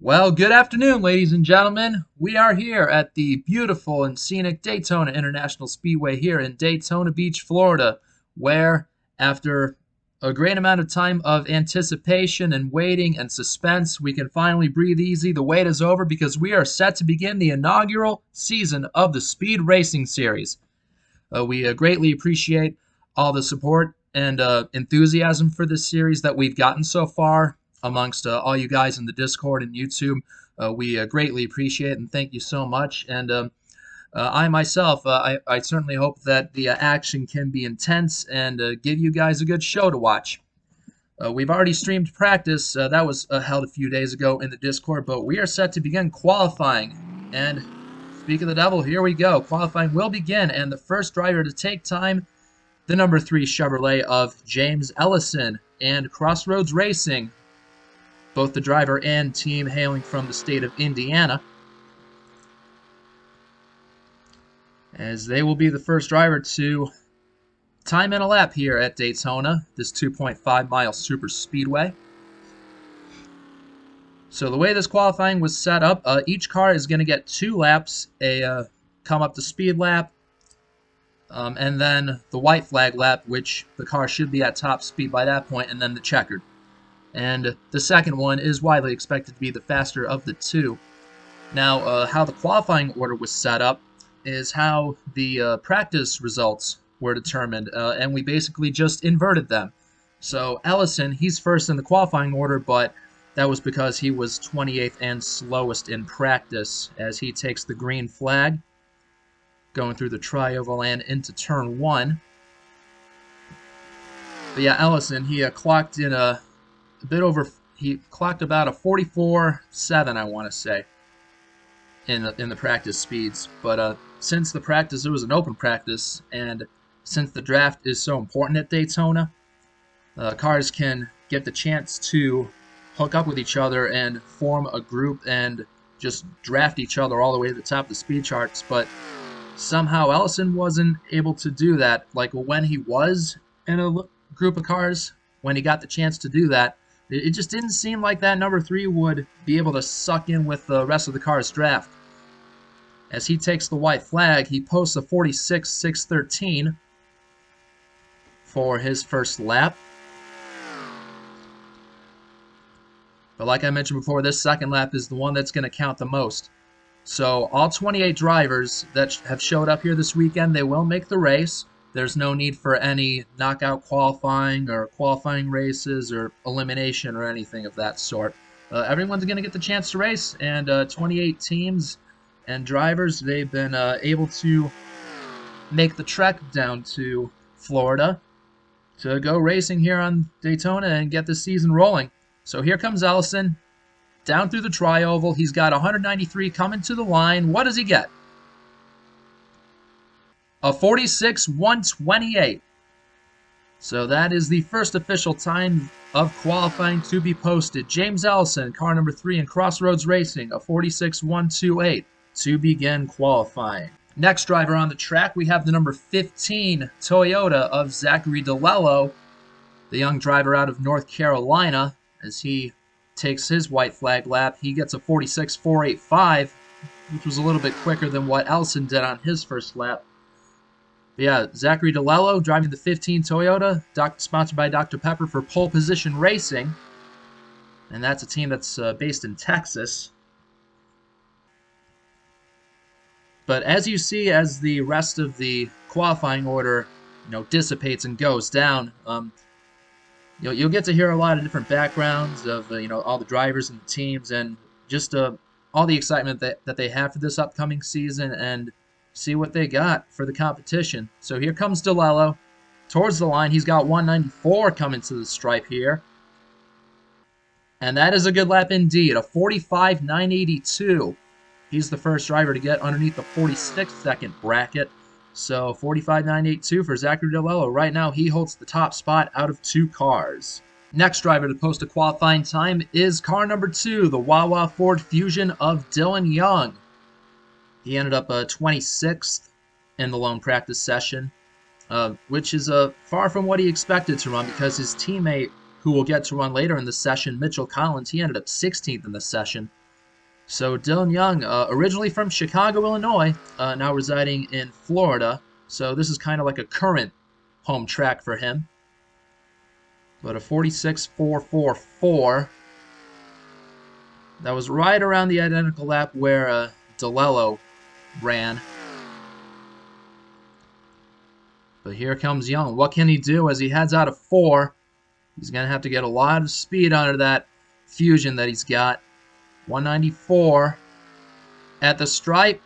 Well, good afternoon, ladies and gentlemen. We are here at the beautiful and scenic Daytona International Speedway here in Daytona Beach, Florida, where, after a great amount of time of anticipation and waiting and suspense, we can finally breathe easy. The wait is over because we are set to begin the inaugural season of the Speed Racing Series. We greatly appreciate all the support and enthusiasm for this series that we've gotten so far amongst all you guys in the Discord and YouTube. We greatly appreciate it and thank you so much. And I myself, I certainly hope that the action can be intense and give you guys a good show to watch. We've already streamed practice. That was held a few days ago in the Discord, but we are set to begin qualifying. And speak of the devil, here we go. Qualifying will begin, and the first driver to take time, the number 3 Chevrolet of James Ellison and Crossroads Racing, both the driver and team hailing from the state of Indiana, as they will be the first driver to time in a lap here at Daytona, this 2.5-mile super speedway. So the way this qualifying was set up, each car is going to get 2 laps, a come up to speed lap, and then the white flag lap, which the car should be at top speed by that point, and then the checkered. And the second one is widely expected to be the faster of the two. Now, how the qualifying order was set up is how the practice results were determined, and we basically just inverted them. So Ellison, he's first in the qualifying order, but that was because he was 28th and slowest in practice as he takes the green flag, going through the tri-oval and into turn 1. But yeah, Ellison, he clocked in he clocked about a 44.7, I want to say, in the practice speeds. But since the practice, it was an open practice, and since the draft is so important at Daytona, cars can get the chance to hook up with each other and form a group and just draft each other all the way to the top of the speed charts. But somehow Ellison wasn't able to do that. Like when he was in a group of cars, when he got the chance to do that, it just didn't seem like that number 3 would be able to suck in with the rest of the car's draft. As he takes the white flag, he posts a 46.613 for his first lap. But like I mentioned before, this second lap is the one that's going to count the most. So all 28 drivers that have showed up here this weekend, they will make the race. There's no need for any knockout qualifying or qualifying races or elimination or anything of that sort. Everyone's going to get the chance to race, and 28 teams and drivers, they've been able to make the trek down to Florida to go racing here on Daytona and get the season rolling. So here comes Ellison down through the tri-oval. He's got 193 coming to the line. What does he get? A 46.128. So that is the first official time of qualifying to be posted. James Ellison, car number 3 in Crossroads Racing, a 46.128 to begin qualifying. Next driver on the track, we have the number 15 Toyota of Zachary Delelo, the young driver out of North Carolina. As he takes his white flag lap, he gets a 46.485, which was a little bit quicker than what Ellison did on his first lap. But yeah, Zachary Delelo driving the 15 Toyota, sponsored by Dr. Pepper for Pole Position Racing. And that's a team that's based in Texas. But as you see, as the rest of the qualifying order, dissipates and goes down, you'll get to hear a lot of different backgrounds of all the drivers and the teams, and just all the excitement that they have for this upcoming season, and see what they got for the competition. So here comes Delelo towards the line. He's got 194 coming to the stripe here. And that is a good lap indeed, a 45.982. He's the first driver to get underneath the 46-second bracket. So 45.982 for Zachary Delelo. Right now he holds the top spot out of 2 cars. Next driver to post a qualifying time is car number 2, the Wawa Ford Fusion of Dylan Young. He ended up 26th in the lone practice session, which is far from what he expected to run, because his teammate, who will get to run later in the session, Mitchell Collins, he ended up 16th in the session. So Dylan Young, originally from Chicago, Illinois, now residing in Florida. So this is kind of like a current home track for him. But a 46.444. That was right around the identical lap where Delelo ran. But here comes Young. What can he do as he heads out of 4? He's going to have to get a lot of speed under that Fusion that he's got. 194 at the stripe.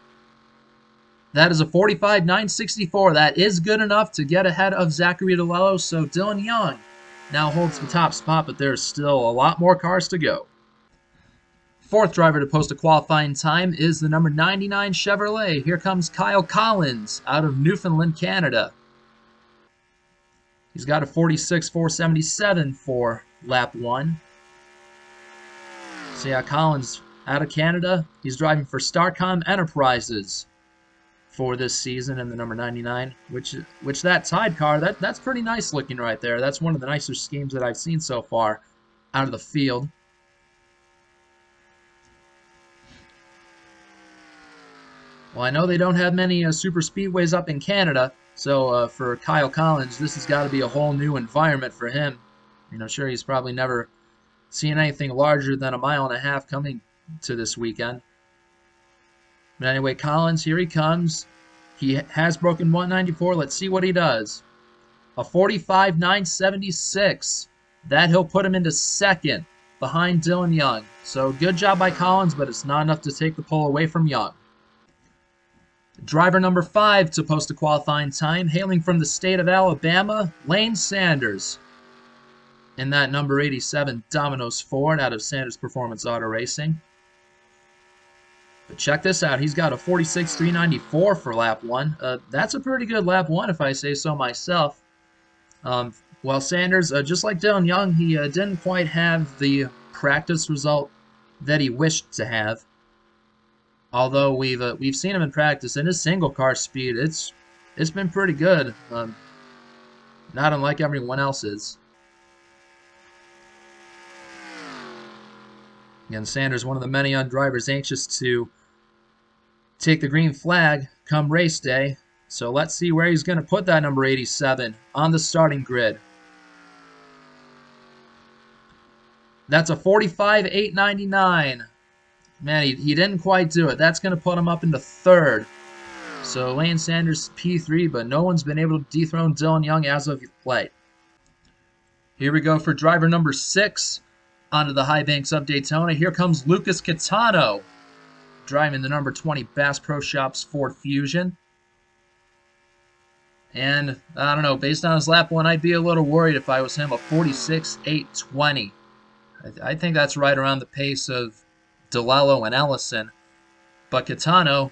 That is a 45.964. That is good enough to get ahead of Zachary Delelo. So Dylan Young now holds the top spot, but there's still a lot more cars to go. Fourth driver to post a qualifying time is the number 99 Chevrolet. Here comes Kyle Collins out of Newfoundland, Canada. He's got a 46.477 for lap 1. So yeah, Collins out of Canada. He's driving for Starcom Enterprises for this season in the number 99, which that tied car, that's pretty nice looking right there. That's one of the nicer schemes that I've seen so far out of the field. Well, I know they don't have many super speedways up in Canada, so for Kyle Collins, this has got to be a whole new environment for him. You know, sure, he's probably never seen anything larger than a 1.5 miles coming to this weekend. But anyway, Collins, here he comes. He has broken 194. Let's see what he does. A 45.976. That he'll put him into second behind Dylan Young. So good job by Collins, but it's not enough to take the pole away from Young. Driver number 5 to post a qualifying time, hailing from the state of Alabama, Lane Sanders. In that number 87 Domino's Ford out of Sanders Performance Auto Racing. But check this out. He's got a 46.394 for lap 1. That's a pretty good lap 1 if I say so myself. Well, Sanders, just like Dylan Young, he didn't quite have the practice result that he wished to have. Although we've seen him in practice, and his single car speed, it's been pretty good. Not unlike everyone else's. Again, Sanders, one of the many young drivers anxious to take the green flag come race day. So let's see where he's going to put that number 87 on the starting grid. That's a 45.899. Man, he didn't quite do it. That's going to put him up into third. So Lane Sanders P3, but no one's been able to dethrone Dylan Young as of late. Here we go for driver number 6. Onto the high banks of Daytona. Here comes Lucas Catano, driving the number 20 Bass Pro Shops Ford Fusion. And I don't know, based on his lap 1, I'd be a little worried if I was him. A 46.820. I think that's right around the pace of Delelo and Ellison. But Catano,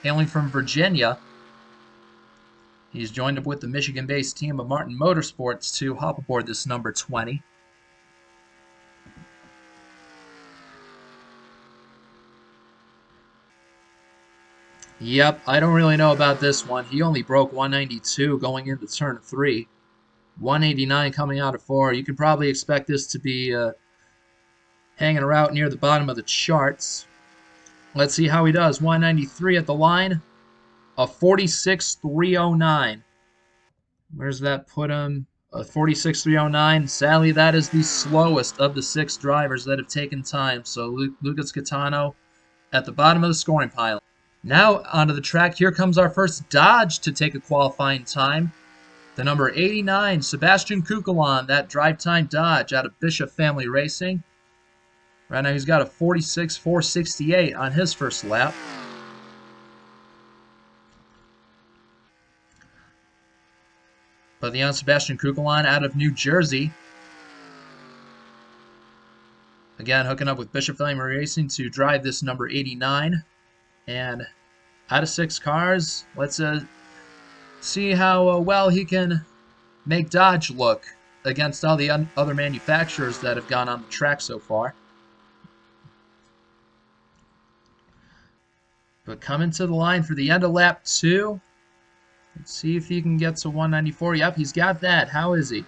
hailing from Virginia, he's joined up with the Michigan-based team of Martin Motorsports to hop aboard this number 20. Yep, I don't really know about this one. He only broke 192 going into turn 3. 189 coming out of 4. You could probably expect this to be hanging around near the bottom of the charts. Let's see how he does. 193 at the line. A 46.309. Where's that put him? A 46.309. Sadly, that is the slowest of the 6 drivers that have taken time. So Lucas Catano at the bottom of the scoring pile. Now onto the track. Here comes our first Dodge to take a qualifying time. The number 89, Sebastian Kukulon, that drive time Dodge out of Bishop Family Racing. Right now he's got a 46.468 on his first lap. But the young Sebastian Kukulon out of New Jersey. Again, hooking up with Bishop Family Racing to drive this number 89. And out of 6 cars, let's see how well he can make Dodge look against all the other manufacturers that have gone on the track so far. But coming to the line for the end of lap 2. Let's see if he can get to 194. Yep, he's got that. How is he?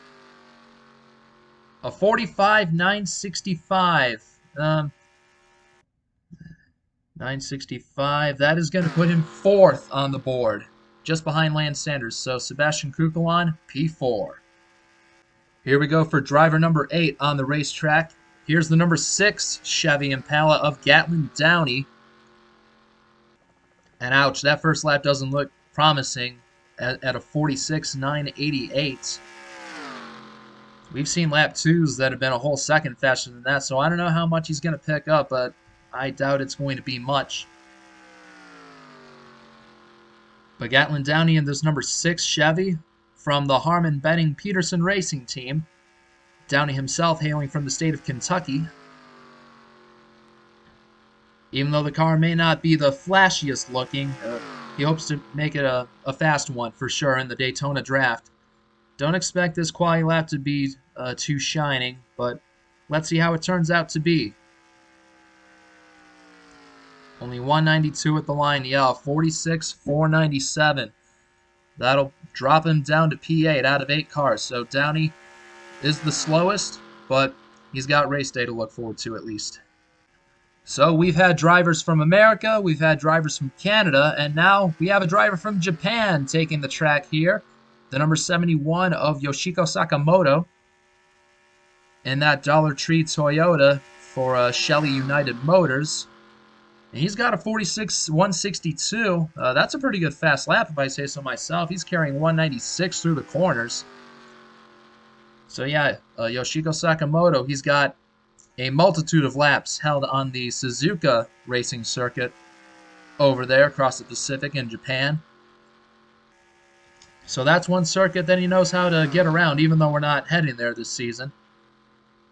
A 45.965. 965. That is going to put him 4th on the board, just behind Lance Sanders. So Sebastian Kukulon, P4. Here we go for driver number 8 on the racetrack. Here's the number 6 Chevy Impala of Gatlin Downey. And ouch, that first lap doesn't look promising at a 46.988. We've seen lap 2s that have been a whole second faster than that, so I don't know how much he's going to pick up, but I doubt it's going to be much. But Gatlin Downey in this number 6 Chevy from the Harmon Benning Peterson Racing Team. Downey himself hailing from the state of Kentucky. Even though the car may not be the flashiest looking, he hopes to make it a fast one for sure in the Daytona draft. Don't expect this quali lap to be too shining, but let's see how it turns out to be. Only 192 at the line, yeah, 46.497. That'll drop him down to P8 out of 8 cars. So Downey is the slowest, but he's got race day to look forward to at least. So we've had drivers from America, we've had drivers from Canada, and now we have a driver from Japan taking the track here. The number 71 of Yoshiko Sakamoto in that Dollar Tree Toyota for Shelley United Motors. And he's got a 46.162. That's a pretty good fast lap if I say so myself. He's carrying 196 through the corners. So yeah, Yoshiko Sakamoto, he's got a multitude of laps held on the Suzuka racing circuit over there across the Pacific in Japan. So that's one circuit that he knows how to get around, even though we're not heading there this season.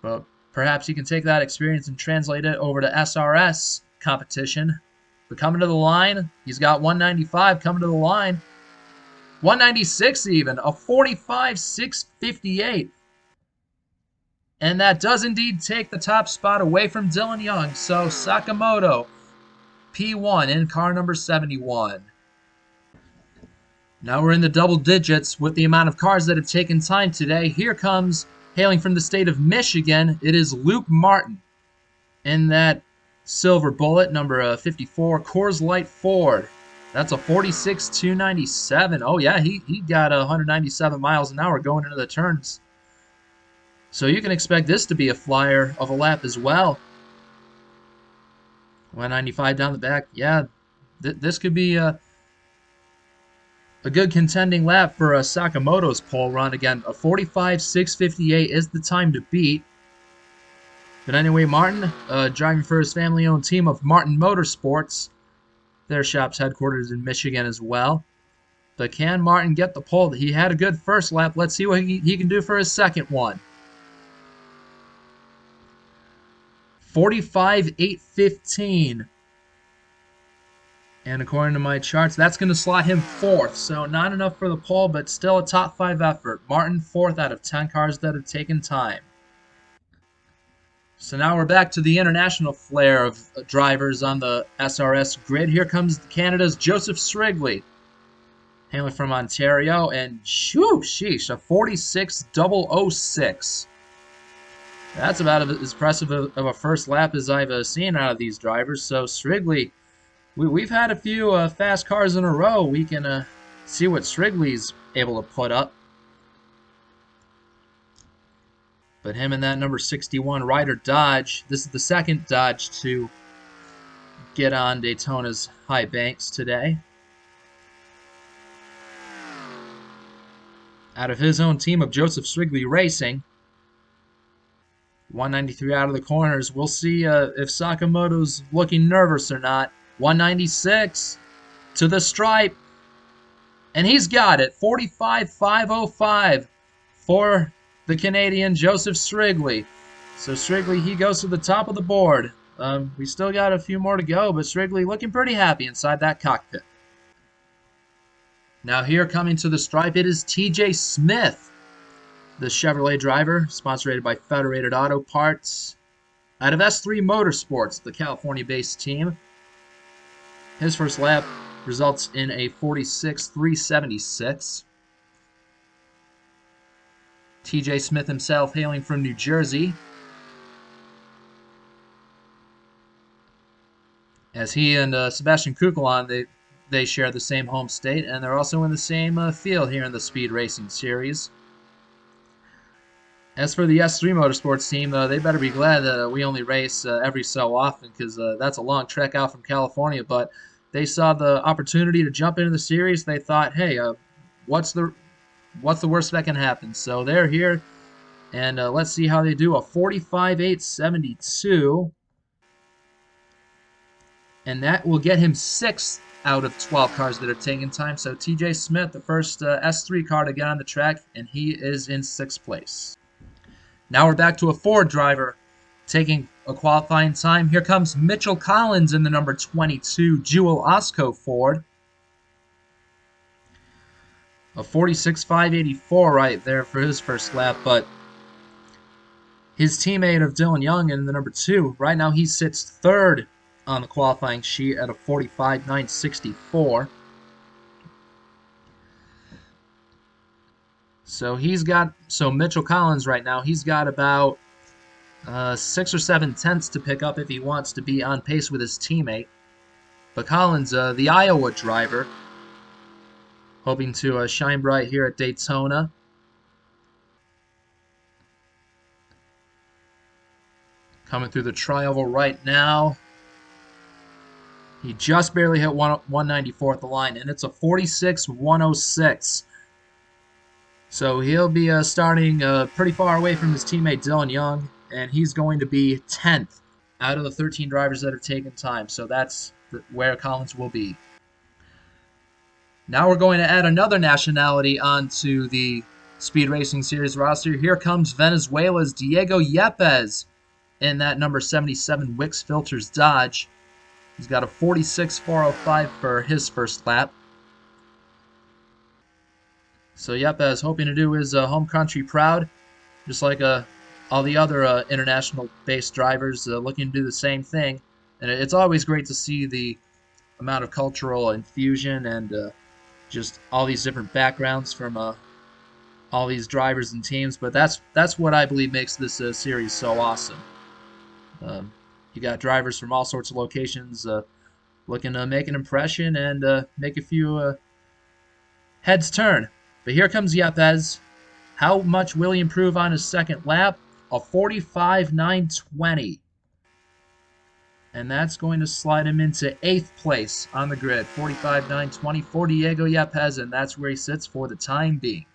But perhaps he can take that experience and translate it over to SRS competition. But coming to the line, he's got 195 coming to the line. 196 even, a 45.658. And that does indeed take the top spot away from Dylan Young. So Sakamoto, P1 in car number 71. Now we're in the double digits with the amount of cars that have taken time today. Here comes, hailing from the state of Michigan, it is Luke Martin in that silver bullet, number 54, Coors Light Ford. That's a 46.297. Oh yeah, he got 197 miles an hour going into the turns. So you can expect this to be a flyer of a lap as well. 195 down the back. Yeah, this could be a good contending lap for Sakamoto's pole run. Again, a 45.658 is the time to beat. But anyway, Martin, driving for his family-owned team of Martin Motorsports. Their shop's headquarters in Michigan as well. But can Martin get the pole? He had a good first lap. Let's see what he can do for his second one. 45.815. And according to my charts, that's going to slot him 4th. So not enough for the pole, but still a top 5 effort. Martin 4th out of 10 cars that have taken time. So now we're back to the international flair of drivers on the SRS grid. Here comes Canada's Joseph Srigley, hailing from Ontario, and sheesh, a 46.006. That's about as impressive of a first lap as I've seen out of these drivers. So Srigley, we've had a few fast cars in a row. We can see what Srigley's able to put up. But him and that number 61 Ryder Dodge, this is the second Dodge to get on Daytona's high banks today. Out of his own team of Joseph Srigley Racing. 193 out of the corners. We'll see if Sakamoto's looking nervous or not. 196 to the stripe. And he's got it. 45.505 for the Canadian Joseph Srigley. So Srigley, he goes to the top of the board. We still got a few more to go, but Srigley looking pretty happy inside that cockpit. Now here coming to the stripe, it is TJ Smith, the Chevrolet driver, sponsored by Federated Auto Parts. Out of S3 Motorsports, the California-based team. His first lap results in a 46.376. TJ Smith himself hailing from New Jersey. as he and Sebastian Kukulon, they share the same home state, and they're also in the same field here in the Speed Racing Series. As for the S3 Motorsports team, they better be glad that we only race every so often, because that's a long trek out from California. But they saw the opportunity to jump into the series. They thought, hey, what's the worst that can happen? So they're here, and let's see how they do. A 45.872, and that will get him 6th out of 12 cars that are taking time. So TJ Smith, the first S3 car to get on the track, and he is in 6th place. Now we're back to a Ford driver taking a qualifying time. Here comes Mitchell Collins in the number 22 Jewel Osco Ford. A 46.584 right there for his first lap, but his teammate of Dylan Young in the number 2, right now he sits 3rd on the qualifying sheet at a 45.964. So Mitchell Collins right now, he's got about 6 or 7 tenths to pick up if he wants to be on pace with his teammate. But Collins, the Iowa driver, hoping to shine bright here at Daytona. Coming through the tri-oval right now. He just barely hit 194 at the line, and it's a 46.106. So he'll be starting pretty far away from his teammate Dylan Young, and he's going to be 10th out of the 13 drivers that have taken time. So that's where Collins will be. Now we're going to add another nationality onto the Speed Racing Series roster. Here comes Venezuela's Diego Yepes in that number 77 Wix Filters Dodge. He's got a 46.405 for his first lap. So Yepes hoping to do his home country proud, just like all the other international-based drivers looking to do the same thing. And it's always great to see the amount of cultural infusion and just all these different backgrounds from all these drivers and teams. But that's what I believe makes this series so awesome. You got drivers from all sorts of locations looking to make an impression and make a few heads turn. But here comes Yepes. How much will he improve on his second lap? A 45.920. And that's going to slide him into 8th place on the grid. 45.920 for Diego Yepes, and that's where he sits for the time being.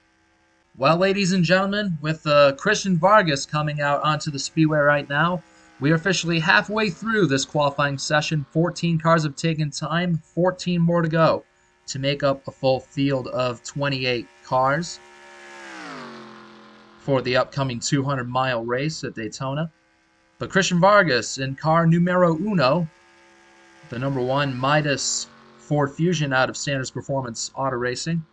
Well, ladies and gentlemen, with Christian Vargas coming out onto the speedway right now, we are officially halfway through this qualifying session. 14 cars have taken time, 14 more to go to make up a full field of 28 cars for the upcoming 200-mile race at Daytona. But Christian Vargas in car numero uno, the number 1 Midas Ford Fusion out of Sanders Performance Auto Racing.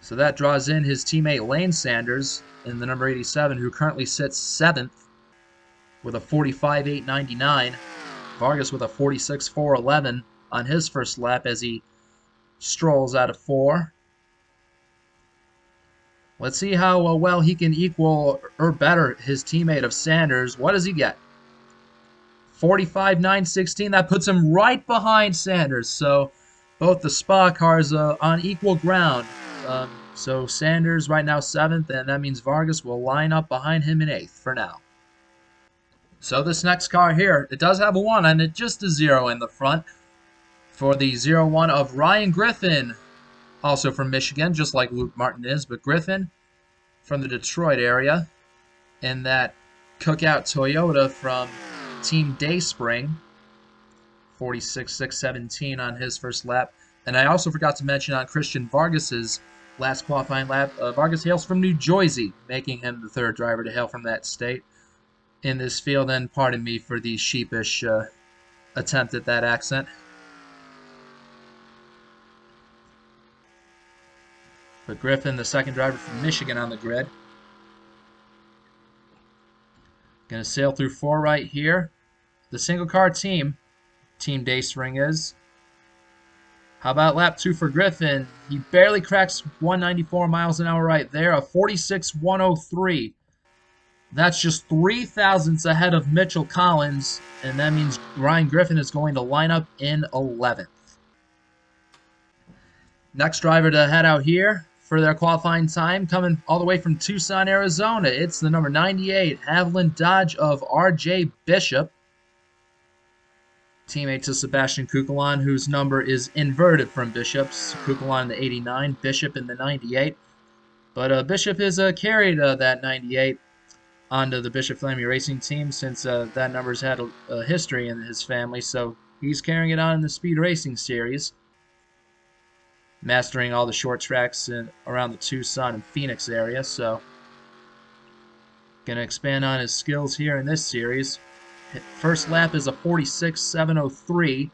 So that draws in his teammate Lane Sanders in the number 87, who currently sits 7th with a 45.899. Vargas with a 46.411 on his first lap as he strolls out of 4. Let's see how well he can equal or better his teammate of Sanders. What does he get? 45.916. That puts him right behind Sanders. So both the Spa cars on equal ground. So Sanders right now 7th, and that means Vargas will line up behind him in 8th for now. So this next car here, it does have a 1 and it just a 0 in the front for the 0-1 of Ryan Griffin, also from Michigan, just like Luke Martin is, but Griffin from the Detroit area in that Cookout Toyota from Team Dayspring, 46.617 on his first lap. And I also forgot to mention on Christian Vargas's last qualifying lap, Vargas hails from New Jersey, making him the 3rd driver to hail from that state in this field, and pardon me for the sheepish attempt at that accent. But Griffin, the 2nd driver from Michigan on the grid. Going to sail through 4 right here. The single car team, Team Dayspring is. How about lap 2 for Griffin? He barely cracks 194 miles an hour right there, a 46.103. That's just 3 thousandths ahead of Mitchell Collins, and that means Ryan Griffin is going to line up in 11th. Next driver to head out here for their qualifying time, coming all the way from Tucson, Arizona. It's the number 98 Haviland Dodge of R.J. Bishop. Teammate to Sebastian Kukulon, whose number is inverted from Bishop's. Kukulon in the 89, Bishop in the 98. But Bishop has carried that 98 onto the Bishop Flamey Racing team since that number's had a history in his family, so he's carrying it on in the Speed Racing Series, mastering all the short tracks around the Tucson and Phoenix area, so gonna expand on his skills here in this series. First lap is a 46.703,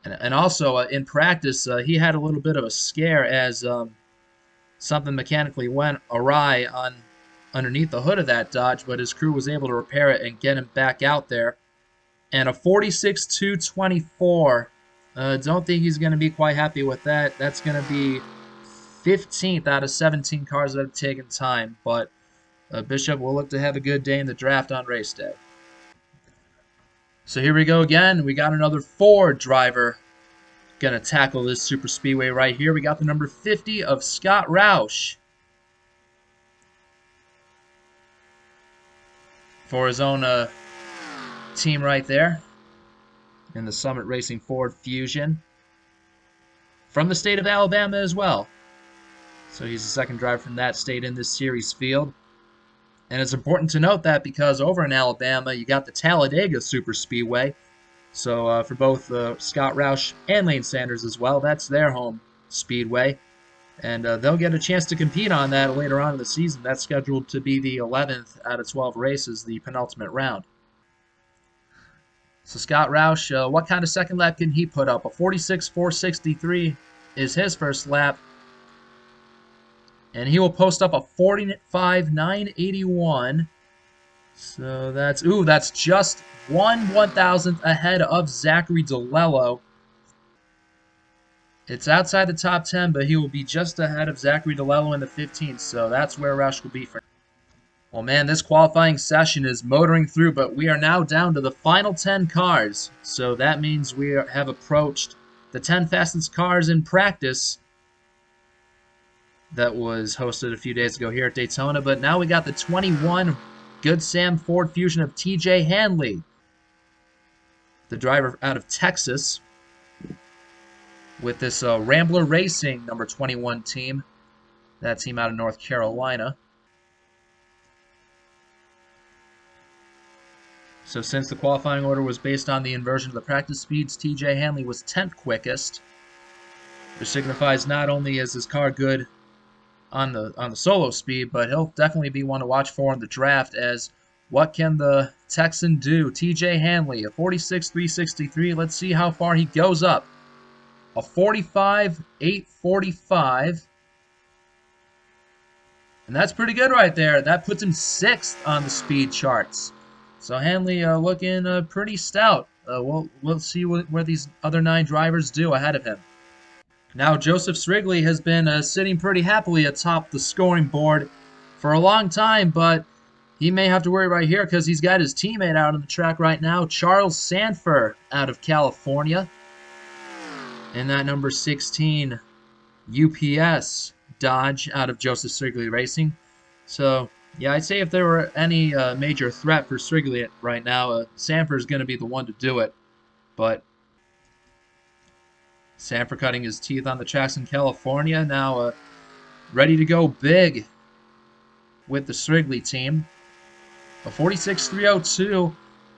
and also in practice he had a little bit of a scare as something mechanically went awry underneath the hood of that Dodge, but his crew was able to repair it and get him back out there. And a 46.224. Don't think he's going to be quite happy with that. That's going to be 15th out of 17 cars that have taken time. But Bishop will look to have a good day in the draft on race day. So here we go again. We got another Ford driver going to tackle this super speedway right here. We got the number 50 of Scott Rauch for his own team right there in the Summit Racing Ford Fusion from the state of Alabama as well. So he's the second driver from that state in this series field. And it's important to note that because over in Alabama, you got the Talladega Super Speedway. So for both Scott Rauch and Lane Sanders as well, that's their home speedway. And they'll get a chance to compete on that later on in the season. That's scheduled to be the 11th out of 12 races, the penultimate round. So Scott Rauch, what kind of second lap can he put up? A 46.463 is his first lap. And he will post up a 45.981. So that's just 1/1000th ahead of Zachary Delelo. It's outside the top 10, but he will be just ahead of Zachary Delelo in the 15th, so that's where Rauch will be for now. Well, man, this qualifying session is motoring through, but we are now down to the final 10 cars. So that means we have approached the 10 fastest cars in practice that was hosted a few days ago here at Daytona. But now we got the 21 Good Sam Ford Fusion of TJ Hanley, the driver out of Texas, with this Rambler Racing number 21 team. That team out of North Carolina. So since the qualifying order was based on the inversion of the practice speeds, TJ Hanley was 10th quickest, which signifies not only is his car good on the solo speed, but he'll definitely be one to watch for in the draft, as what can the Texan do? TJ Hanley, a 46.363. Let's see how far he goes up. A 45.845. And that's pretty good right there. That puts him 6th on the speed charts. So Hanley looking pretty stout. We'll see where these other 9 drivers do ahead of him. Now Joseph Srigley has been sitting pretty happily atop the scoring board for a long time, but he may have to worry right here because he's got his teammate out on the track right now, Charles Sanford out of California. And that number 16 UPS Dodge out of Joseph Srigley Racing. So, yeah, I'd say if there were any major threat for Srigley right now, Sanford is going to be the one to do it. But Sanford cutting his teeth on the tracks in California, now ready to go big with the Srigley team. A 46.302.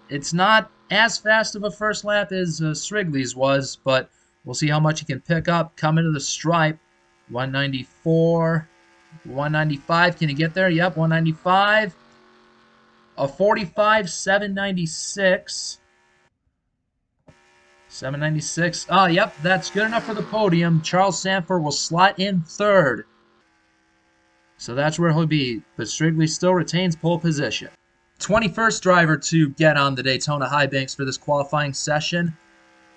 It's not as fast of a first lap as Srigley's was, but we'll see how much he can pick up coming to the stripe. 194, 195. Can he get there? Yep, 195. A 45.796. 796. Oh, yep, that's good enough for the podium. Charles Sanford will slot in 3rd. So that's where he'll be, but Srigley still retains pole position. 21st driver to get on the Daytona high banks for this qualifying session.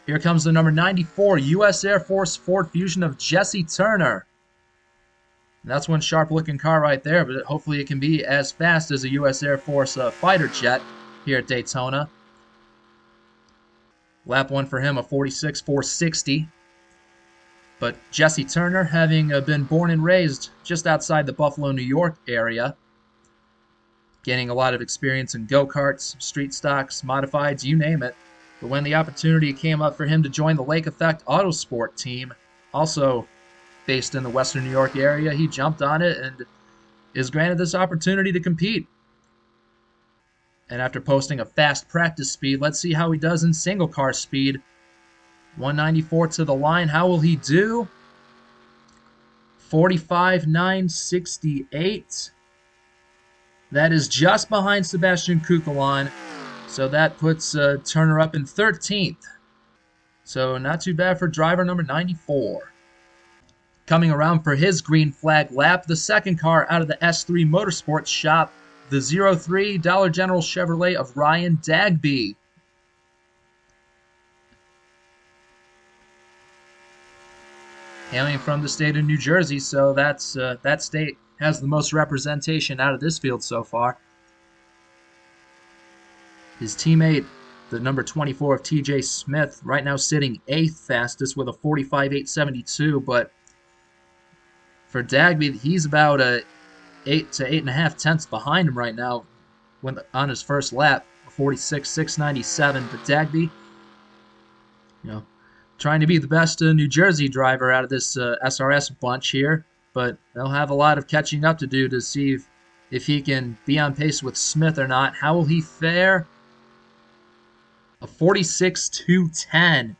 Here comes the number 94 U.S. Air Force Ford Fusion of Jesse Turner. That's one sharp-looking car right there, but hopefully it can be as fast as a U.S. Air Force fighter jet here at Daytona. Lap 1 for him, a 46.460. But Jesse Turner, having been born and raised just outside the Buffalo, New York area, gaining a lot of experience in go-karts, street stocks, modifieds, you name it. But when the opportunity came up for him to join the Lake Effect Autosport team, also based in the Western New York area, he jumped on it and is granted this opportunity to compete. And after posting a fast practice speed, let's see how he does in single car speed. 194 to the line. How will he do? 45.968. That is just behind Sebastian Kukulon. So that puts Turner up in 13th. So not too bad for driver number 94. Coming around for his green flag lap, the second car out of the S3 Motorsports shop, the 03 Dollar General Chevrolet of Ryan Dagby. Hailing from the state of New Jersey, so that state has the most representation out of this field so far. His teammate, the number 24 of TJ Smith, right now sitting 8th fastest with a 45.872, but for Dagby, he's about 8 to 8.5 tenths behind him right now on his first lap, 46.697. But Dagby, trying to be the best New Jersey driver out of this SRS bunch here, but they'll have a lot of catching up to do to see if he can be on pace with Smith or not. How will he fare? A 46.210,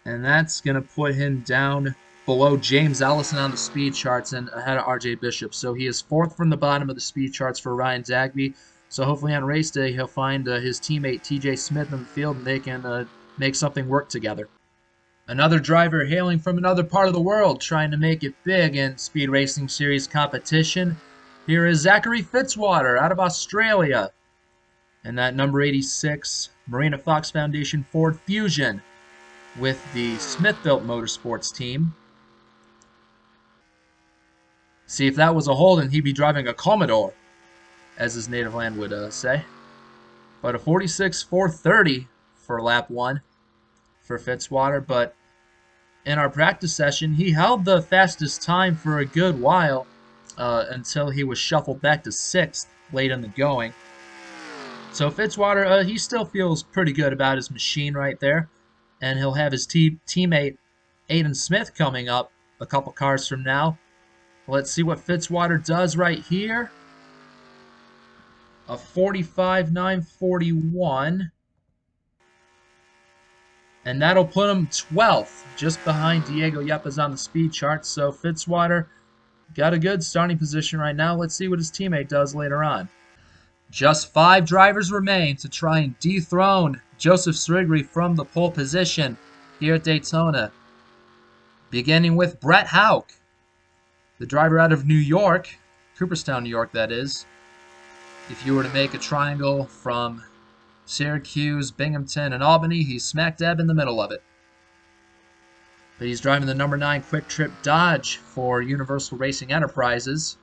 and that's going to put him down below James Ellison on the speed charts and ahead of RJ Bishop. So he is 4th from the bottom of the speed charts for Ryan Dagby. So hopefully on race day he'll find his teammate TJ Smith in the field and they can make something work together. Another driver hailing from another part of the world trying to make it big in Speed Racing Series competition. Here is Zachary Fitzwater out of Australia. And that number 86 Marina Fox Foundation Ford Fusion with the Smith-built Motorsports team. See, if that was a Holden, he'd be driving a Commodore, as his native land would say. But a 46.430 for lap 1 for Fitzwater, but in our practice session, he held the fastest time for a good while until he was shuffled back to 6th late in the going. So Fitzwater, he still feels pretty good about his machine right there, and he'll have his teammate Aiden Smith coming up a couple cars from now. Let's see what Fitzwater does right here. A 45.941. And that'll put him 12th, just behind Diego Yepes on the speed chart. So Fitzwater got a good starting position right now. Let's see what his teammate does later on. Just 5 drivers remain to try and dethrone Joseph Sriggry from the pole position here at Daytona. Beginning with Brett Houck, the driver out of New York, Cooperstown, New York, that is. If you were to make a triangle from Syracuse, Binghamton, and Albany, he's smack dab in the middle of it. But he's driving the number 9 Quick Trip Dodge for Universal Racing Enterprises,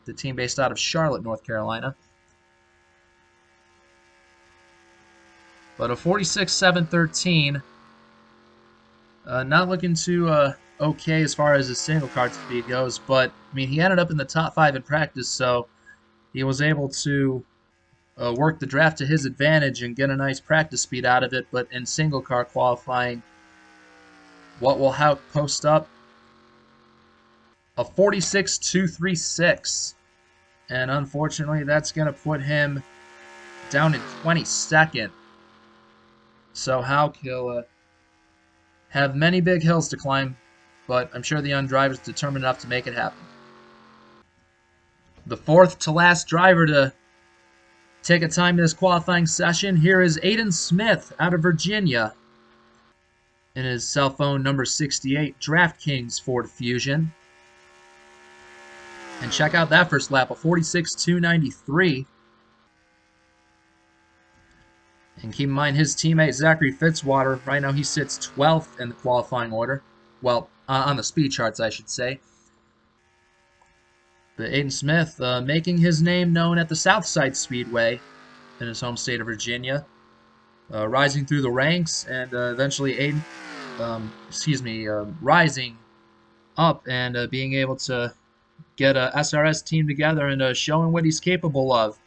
the team based out of Charlotte, North Carolina. But a 46.713, not looking too okay as far as his single car speed goes, but I mean he ended up in the top 5 in practice, so he was able to work the draft to his advantage and get a nice practice speed out of it. But in single car qualifying, what will Houck post up? A 46.236, and unfortunately that's going to put him down in 22nd. So Houck, he'll have many big hills to climb, but I'm sure the young driver is determined enough to make it happen. The 4th to last driver to take a time in this qualifying session, here is Aiden Smith out of Virginia in his cell phone number 68 DraftKings Ford Fusion. And check out that first lap, a 46.293. And keep in mind his teammate Zachary Fitzwater, right now he sits 12th in the qualifying order. Well, on the speed charts, I should say. But Aiden Smith making his name known at the Southside Speedway in his home state of Virginia, rising through the ranks, and eventually rising up and being able to get a SRS team together and showing what he's capable of.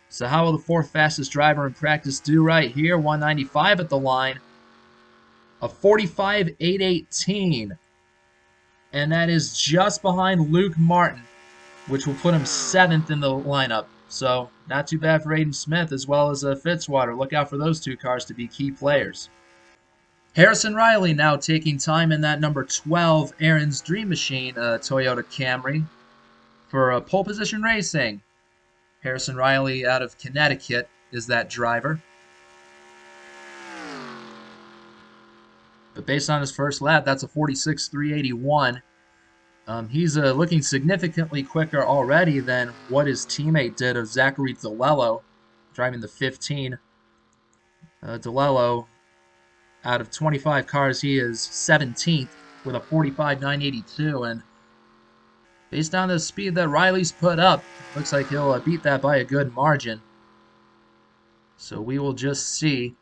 So how will the fourth fastest driver in practice do right here? 195 at the line. A 45.818. And that is just behind Luke Martin, which will put him 7th in the lineup. So not too bad for Aiden Smith as well as Fitzwater. Look out for those two cars to be key players. Harrison Riley now taking time in that number 12 Aaron's Dream Machine Toyota Camry for pole position racing. Harrison Riley out of Connecticut is that driver. But based on his first lap, that's a 46.381. He's looking significantly quicker already than what his teammate did of Zachary Delelo, driving the 15. Delelo, out of 25 cars, he is 17th with a 45.982. And based on the speed that Riley's put up, looks like he'll beat that by a good margin. So we will just see.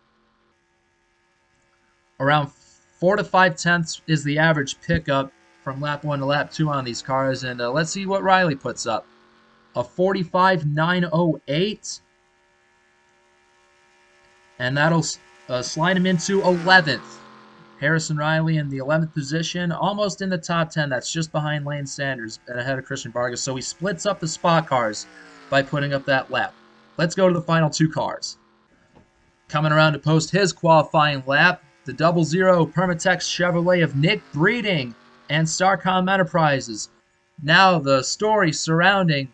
Around 4 to 5 tenths is the average pickup from lap 1 to lap 2 on these cars. And let's see what Riley puts up. A 45.908. And that'll slide him into 11th. Harrison Riley in the 11th position, almost in the top 10. That's just behind Lane Sanders and ahead of Christian Vargas. So he splits up the spot cars by putting up that lap. Let's go to the final 2 cars. Coming around to post his qualifying lap, the 00 Permatex Chevrolet of Nick Breeding and Starcom Enterprises. Now the story surrounding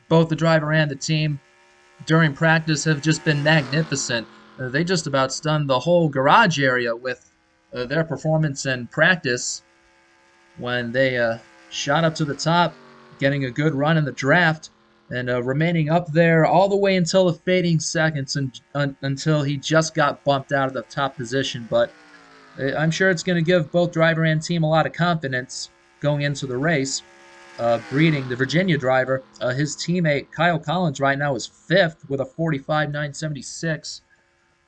both the driver and the team during practice have just been magnificent. They just about stunned the whole garage area with their performance in practice when they shot up to the top, getting a good run in the draft, and remaining up there all the way until the fading seconds until he just got bumped out of the top position. But I'm sure it's going to give both driver and team a lot of confidence going into the race. Breeding, the Virginia driver, his teammate Kyle Collins right now is 5th with a 45.976.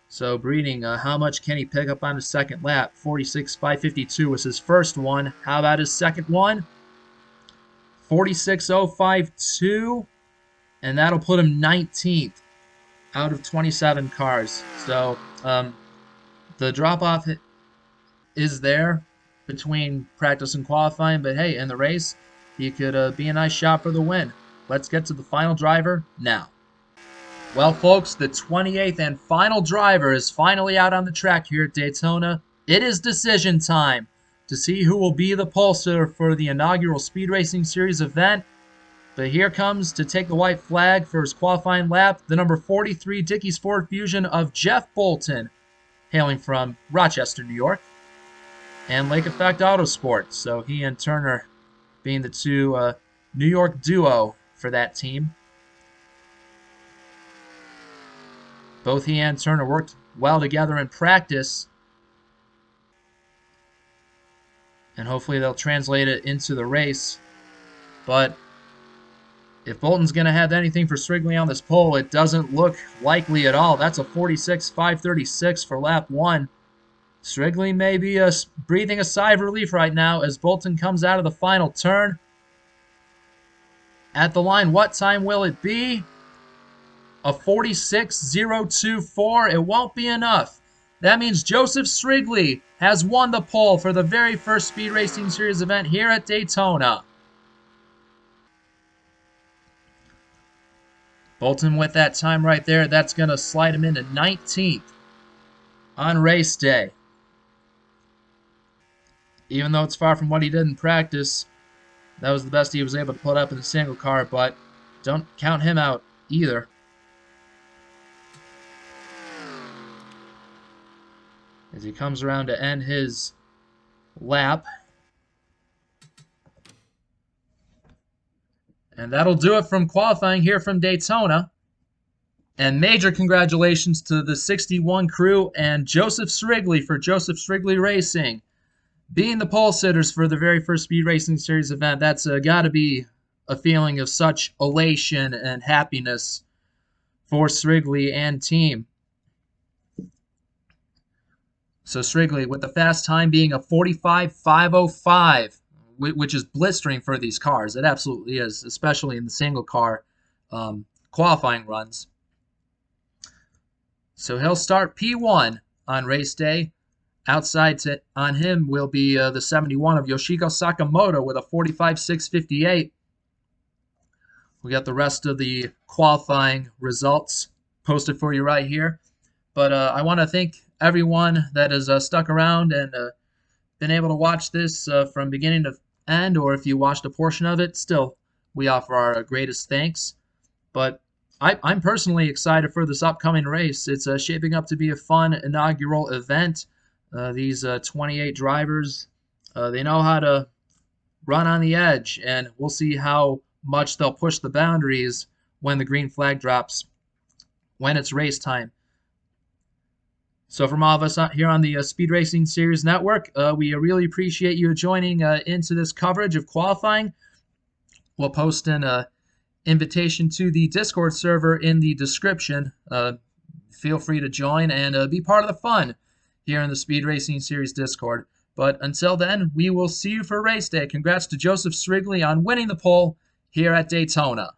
So Breeding, how much can he pick up on his second lap? 46.552 was his first one. How about his second one? 46.052. And that'll put him 19th out of 27 cars. So the drop-off is there between practice and qualifying. But hey, in the race, he could be a nice shot for the win. Let's get to the final driver now. Well, folks, the 28th and final driver is finally out on the track here at Daytona. It is decision time to see who will be the pole sitter for the inaugural Speed Racing Series event. But here comes to take the white flag for his qualifying lap, the number 43 Dickey's Ford Fusion of Jeff Bolton, hailing from Rochester, New York, and Lake Effect Autosports. So he and Turner being the two New York duo for that team. Both he and Turner worked well together in practice, and hopefully they'll translate it into the race. But if Bolton's going to have anything for Strigley on this pole, it doesn't look likely at all. That's a 46.536 for lap 1. Strigley may be breathing a sigh of relief right now as Bolton comes out of the final turn. At the line, what time will it be? A 46.024. It won't be enough. That means Joseph Strigley has won the pole for the very first Speed Racing Series event here at Daytona. Bolton with that time right there, that's going to slide him into 19th on race day. Even though it's far from what he did in practice, that was the best he was able to put up in the single car, but don't count him out either. As he comes around to end his lap. And that'll do it from qualifying here from Daytona. And major congratulations to the 61 crew and Joseph Strigley for Joseph Strigley Racing being the pole sitters for the very first Speed Racing Series event. That's got to be a feeling of such elation and happiness for Srigley and team. So Srigley with the fast time being a 45.505, which is blistering for these cars. It absolutely is, especially in the single car qualifying runs. So he'll start P1 on race day. Outside on him will be the 71 of Yoshiko Sakamoto with a 45.658. We got the rest of the qualifying results posted for you right here. But I want to thank everyone that has stuck around and been able to watch this from beginning to end, or if you watched a portion of it, still, we offer our greatest thanks. But I'm personally excited for this upcoming race. It's shaping up to be a fun inaugural event. These 28 drivers, they know how to run on the edge, and we'll see how much they'll push the boundaries when the green flag drops, when it's race time. So from all of us here on the Speed Racing Series Network, we really appreciate you joining into this coverage of qualifying. We'll post an invitation to the Discord server in the description. Feel free to join and be part of the fun here in the Speed Racing Series Discord. But until then, we will see you for race day. Congrats to Joseph Srigley on winning the pole here at Daytona.